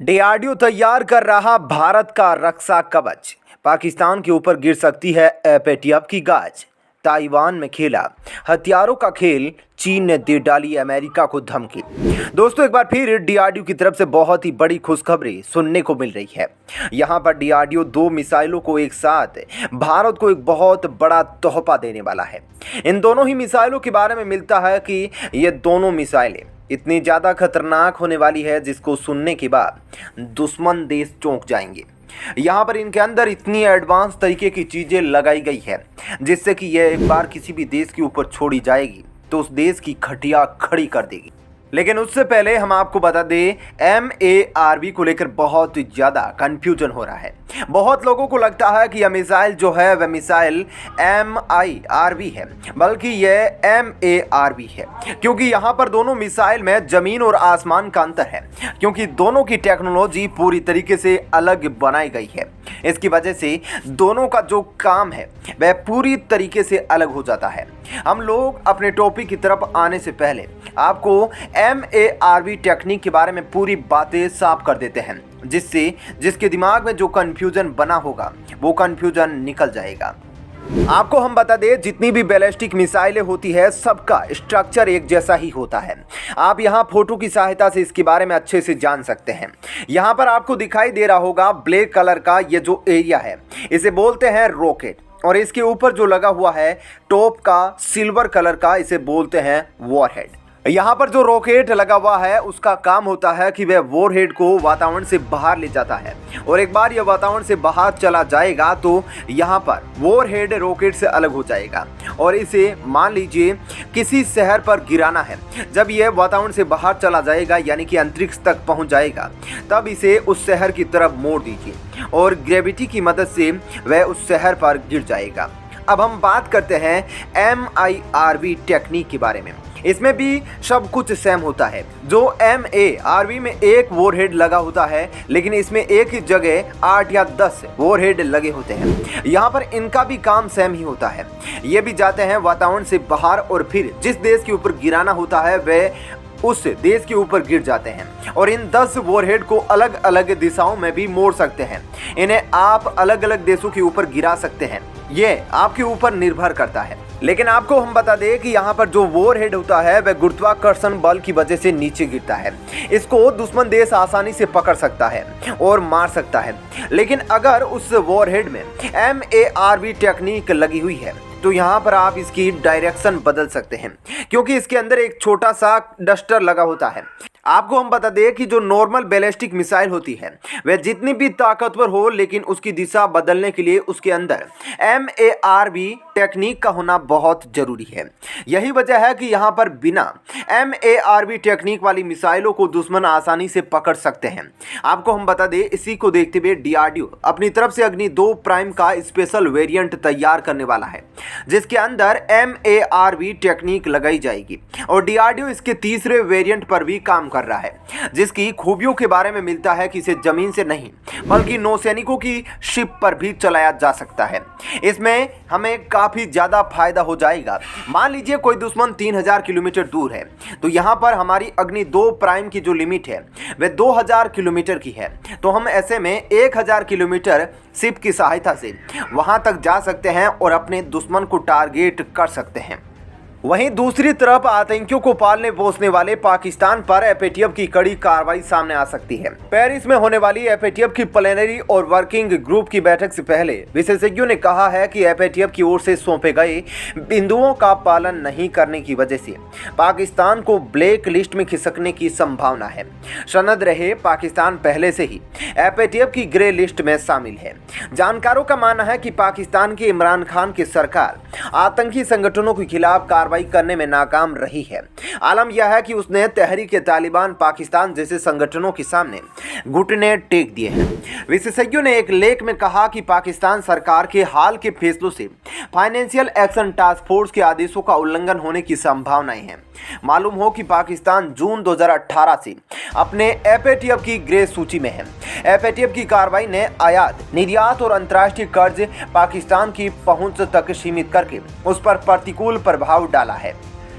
DRDO तैयार कर रहा भारत का रक्षा कवच। पाकिस्तान के ऊपर गिर सकती है एपेटियप की गाज। ताइवान में खेला हथियारों का खेल, चीन ने दे डाली अमेरिका को धमकी। दोस्तों, एक बार फिर डीआरडीओ की तरफ से बहुत ही बड़ी खुशखबरी सुनने को मिल रही है। यहां पर डीआरडीओ 2 मिसाइलों को एक साथ भारत को एक बहुत बड़ा तोहफा देने वाला है। इन दोनों ही मिसाइलों के बारे में मिलता है कि ये दोनों मिसाइलें इतनी ज़्यादा खतरनाक होने वाली है जिसको सुनने के बाद दुश्मन देश चौंक जाएंगे। यहाँ पर इनके अंदर इतनी एडवांस तरीके की चीज़ें लगाई गई है जिससे कि यह एक बार किसी भी देश के ऊपर छोड़ी जाएगी तो उस देश की खटिया खड़ी कर देगी। लेकिन उससे पहले हम आपको बता दें, MARV को लेकर बहुत ज़्यादा कन्फ्यूजन हो रहा है। बहुत लोगों को लगता है कि यह मिसाइल जो है वह मिसाइल MIRV है, बल्कि यह MARV है, क्योंकि यहाँ पर दोनों मिसाइल में ज़मीन और आसमान का अंतर है, क्योंकि दोनों की टेक्नोलॉजी पूरी तरीके से अलग बनाई गई है। इसकी वजह से दोनों का जो काम है वह पूरी तरीके से अलग हो जाता है। हम लोग अपने टॉपिक की तरफ आने से पहले आपको MARV टेक्निक के बारे में पूरी बातें साफ कर देते हैं, जिसके दिमाग में जो कन्फ्यूजन बना होगा वो कन्फ्यूजन निकल जाएगा। आपको हम बता दें, जितनी भी बैलिस्टिक मिसाइलें होती है सबका स्ट्रक्चर एक जैसा ही होता है। आप यहां फोटो की सहायता से इसके बारे में अच्छे से जान सकते हैं। यहां पर आपको दिखाई दे रहा होगा ब्लैक कलर का ये जो एरिया है, इसे बोलते हैं रॉकेट, और इसके ऊपर जो लगा हुआ है टॉप का सिल्वर कलर का, इसे बोलते हैं वॉरहेड। यहाँ पर जो रॉकेट लगा हुआ है उसका काम होता है कि वह वॉरहेड को वातावरण से बाहर ले जाता है, और एक बार यह वातावरण से बाहर चला जाएगा तो यहाँ पर वॉरहेड रॉकेट से अलग हो जाएगा और इसे मान लीजिए किसी शहर पर गिराना है। जब यह वातावरण से बाहर चला जाएगा यानी कि अंतरिक्ष तक पहुँच जाएगा, तब इसे उस शहर की तरफ मोड़ दीजिए और ग्रेविटी की मदद से वह उस शहर पर गिर जाएगा। अब हम बात करते हैं MIRV टेक्निक के बारे में। इसमें भी सब कुछ सेम होता है। जो MARV में एक वॉरहेड लगा होता है, लेकिन इसमें एक ही जगह 8 या 10 वॉरहेड लगे होते हैं। यहाँ पर इनका भी काम सेम ही होता है। ये भी जाते हैं वातावरण से बाहर और फिर जिस देश के ऊपर गिराना होता है वह उस देश के ऊपर गिर जाते हैं, और इन 10 वॉरहेड को अलग अलग दिशाओं में भी मोड़ सकते हैं। इन्हें आप अलग अलग देशों के ऊपर गिरा सकते हैं, ये आपके ऊपर निर्भर करता है। लेकिन आपको हम बता दें कि यहाँ पर जो वॉरहेड होता है वह गुरुत्वाकर्षण बल की वजह से नीचे गिरता है। इसको दुश्मन देश आसानी से पकड़ सकता है और मार सकता है। लेकिन अगर उस वॉरहेड में MARV टेक्निक लगी हुई है तो यहाँ पर आप इसकी डायरेक्शन बदल सकते हैं, क्योंकि इसके अंदर एक छोटा सा डस्टर लगा होता है। आपको हम बता दें कि जो नॉर्मल बैलिस्टिक मिसाइल होती है वह जितनी भी ताकतवर हो, लेकिन उसकी दिशा बदलने के लिए उसके अंदर MARV टेक्निक का होना बहुत जरूरी है। यही वजह है कि यहाँ पर बिना MARV टेक्निक वाली मिसाइलों को दुश्मन आसानी से पकड़ सकते हैं। आपको हम बता दें, इसी को देखते हुए डीआरडीओ अपनी तरफ से अग्नि 2 प्राइम का स्पेशल वेरिएंट तैयार करने वाला है, जिसके अंदर MARV टेक्निक लगाई जाएगी, और डीआरडीओ इसके तीसरे वेरिएंट पर भी काम कर रहा है, जिसकी खूबियों के बारे में मिलता है कि इसे जमीन से नहीं बल्कि नौसैनिकों की शिप पर भी चलाया जा सकता है। इसमें हमें काफी ज्यादा फायदा हो जाएगा। मान लीजिए कोई दुश्मन 3000 किलोमीटर दूर है, तो यहाँ पर हमारी अग्नि 2 प्राइम की जो लिमिट है वह 2000 किलोमीटर की है, तो हम ऐसे में 1000 किलोमीटर शिप की सहायता से वहां तक जा सकते हैं और अपने दुश्मन को टारगेट कर सकते हैं। वहीं दूसरी तरफ आतंकियों को पालने पोसने वाले पाकिस्तान पर एपेटियप की कड़ी कार्रवाई सामने आ सकती है। पेरिस में होने वाली एपेटियप की प्लेनरी और वर्किंग ग्रुप की बैठक से पहले विशेषज्ञों ने कहा है कि एपेटियप की ओर से सौंपे गए बिंदुओं का पालन नहीं करने की वजह से पाकिस्तान को ब्लैक लिस्ट में खिसकने की संभावना है। सनद रहे पाकिस्तान पहले से ही एपेटियप की ग्रे लिस्ट में शामिल है। जानकारों का मानना है कि पाकिस्तान के इमरान खान की सरकार आतंकी संगठनों के खिलाफ कार्रवाई करने में नाकाम रही है। आलम यह है कि उसने तहरीक-ए-तालिबान पाकिस्तान जैसे संगठनों के सामने घुटने टेक दिए हैं। विशेषज्ञों ने एक लेख में कहा कि पाकिस्तान सरकार के हाल के फैसलों से फाइनेंशियल एक्शन टास्क फोर्स के आदेशों का उल्लंघन होने की संभावनाएं हैं। मालूम हो कि पाकिस्तान जून 2018 से अपने एपेटियप की ग्रे सूची में है। एपेटियप की कार्रवाई ने आयात, निर्यात और अंतर्राष्ट्रीय कर्ज पाकिस्तान की पहुंच तक सीमित करके उस पर प्रतिकूल प्रभाव डाला है।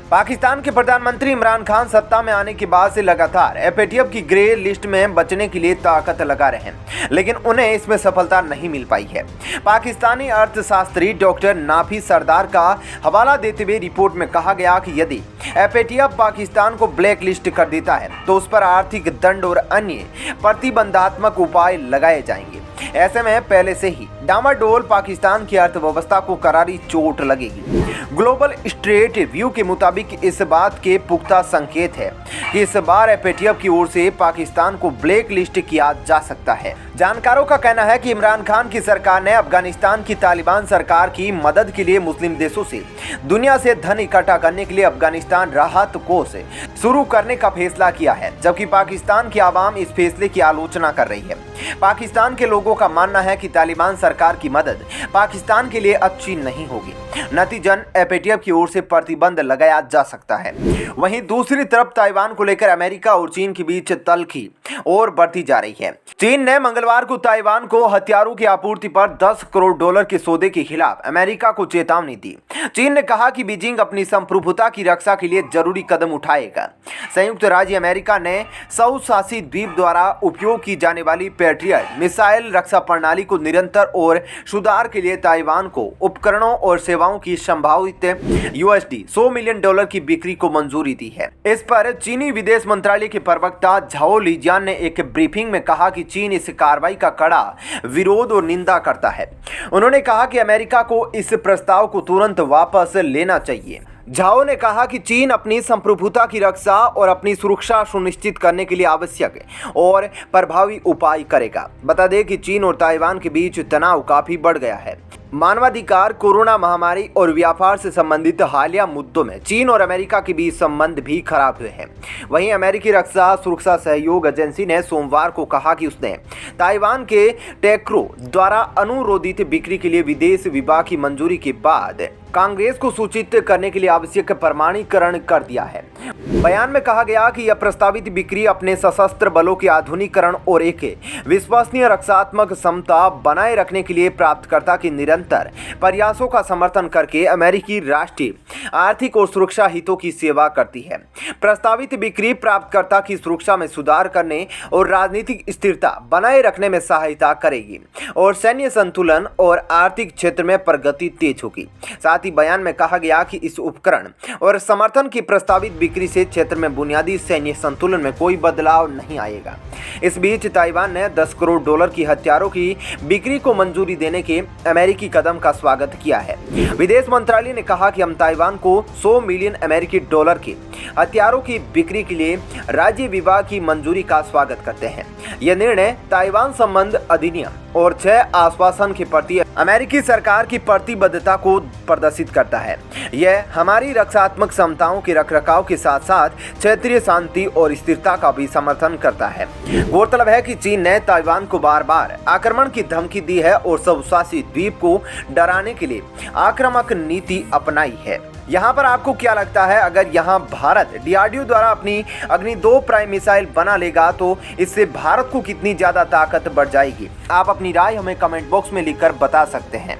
पाकिस्तान के प्रधानमंत्री इमरान खान सत्ता में आने के बाद से लगातार एफएटीएफ की ग्रे लिस्ट में बचने के लिए ताकत लगा रहे हैं, लेकिन उन्हें इसमें सफलता नहीं मिल पाई है। पाकिस्तानी अर्थशास्त्री डॉक्टर नाफी सरदार का हवाला देते हुए रिपोर्ट में कहा गया कि यदि एफएटीएफ पाकिस्तान को ब्लैक लिस्ट कर देता है तो उस पर आर्थिक दंड और अन्य प्रतिबंधात्मक उपाय लगाए जाएंगे। ऐसे में पहले से ही डामाडोल पाकिस्तान की अर्थव्यवस्था को करारी चोट लगेगी। ग्लोबल स्ट्रेट व्यू के मुताबिक इस बात के पुख्ता संकेत है कि इस बार एफएटीएफ की ओर से पाकिस्तान को ब्लैक लिस्ट किया जा सकता है। जानकारों का कहना है कि इमरान खान की सरकार ने अफगानिस्तान की तालिबान सरकार की मदद के लिए मुस्लिम देशों से दुनिया से धन इकट्ठा करने के लिए अफगानिस्तान राहत कोष शुरू करने का फैसला किया है, जबकि पाकिस्तान की आवाम इस फैसले की आलोचना कर रही है। पाकिस्तान के लोगों का मानना है कि तालिबान सरकार की मदद पाकिस्तान के लिए अच्छी नहीं होगी, नतीजन एफएटीएफ की ओर से प्रतिबंध लगाया जा सकता है। वहीं दूसरी तरफ ताइवान को लेकर अमेरिका और चीन के बीच तल्खी और बढ़ती जा रही है। चीन ने मंगलवार को ताइवान को हथियारों की आपूर्ति पर $10 करोड़ के सौदे के खिलाफ अमेरिका को चेतावनी दी। चीन ने कहा कि बीजिंग अपनी संप्रभुता की रक्षा के लिए जरूरी कदम उठाएगा। संयुक्त राज्य अमेरिका ने साउथ शासित द्वीप द्वारा उपयोग की जाने वाली पैट्रियट मिसाइल रक्षा प्रणाली को निरंतर और सुधार के लिए ताइवान को उपकरणों और सेवाओं की संभावित $100 मिलियन की बिक्री को मंजूरी दी है। इस पर चीनी विदेश मंत्रालय के प्रवक्ता झाओ लिजियान ने एक ब्रीफिंग में कहा कि चीन इस कार्रवाई का कड़ा विरोध और निंदा करता है। उन्होंने कहा कि अमेरिका को इस प्रस्ताव को तुरंत वापस लेना चाहिए। झाओ ने कहा कि चीन अपनी संप्रभुता की रक्षा और अपनी सुरक्षा सुनिश्चित करने के लिए आवश्यक और प्रभावी उपाय करेगा। बता दें कि चीन और ताइवान के बीच तनाव काफी बढ़ गया है। मानवाधिकार, कोरोना महामारी और व्यापार से संबंधित हालिया मुद्दों में चीन और अमेरिका के बीच संबंध भी खराब हुए हैं। वहीं अमेरिकी रक्षा सुरक्षा सहयोग एजेंसी ने सोमवार को कहा कि उसने ताइवान के टेक्रो द्वारा अनुरोधित बिक्री के लिए विदेश विभाग की मंजूरी के बाद कांग्रेस को सूचित करने के लिए आवश्यक प्रमाणीकरण कर दिया है। बयान में कहा गया कि यह प्रस्तावित बिक्री अपने सशस्त्र बलों के आधुनिकीकरण और एक विश्वसनीय रक्षात्मक क्षमता बनाए रखने के लिए प्राप्तकर्ता के निरंतर प्रयासों का समर्थन करके अमेरिकी राष्ट्रीय आर्थिक और सुरक्षा हितों की सेवा करती है। प्रस्तावित बिक्री प्राप्तकर्ता की सुरक्षा में सुधार करने और राजनीतिक स्थिरता बनाए रखने में सहायता करेगी और सैन्य संतुलन और आर्थिक क्षेत्र में प्रगति तेज होगी। साथ ही बयान में कहा गया कि इस उपकरण और समर्थन की प्रस्तावित बिक्री से क्षेत्र में बुनियादी सैन्य संतुलन में कोई बदलाव नहीं आएगा। इस बीच ताइवान ने $10 करोड़ की हथियारों की बिक्री को मंजूरी देने के अमेरिकी कदम का स्वागत किया है। विदेश मंत्रालय ने कहा कि हम ताइवान को $100 मिलियन के हथियारों की बिक्री के लिए राज्य विभाग की मंजूरी का स्वागत करते हैं। यह निर्णय ताइवान संबंध अधिनियम और 6 आश्वासन के प्रति अमेरिकी सरकार की प्रतिबद्धता को प्रदर्शित करता है। यह हमारी रक्षात्मक क्षमताओं के रखरखाव के साथ साथ क्षेत्रीय शांति और स्थिरता का भी समर्थन करता है। गौरतलब है कि चीन ने ताइवान को बार बार आक्रमण की धमकी दी है और स्वशासित द्वीप को डराने के लिए आक्रामक नीति अपनाई है। यहाँ पर आपको क्या लगता है, अगर यहाँ भारत DRDO द्वारा अपनी अग्नि 2 प्राइम मिसाइल बना लेगा तो इससे भारत को कितनी ज़्यादा ताकत बढ़ जाएगी? आप अपनी राय हमें कमेंट बॉक्स में लिखकर बता सकते हैं।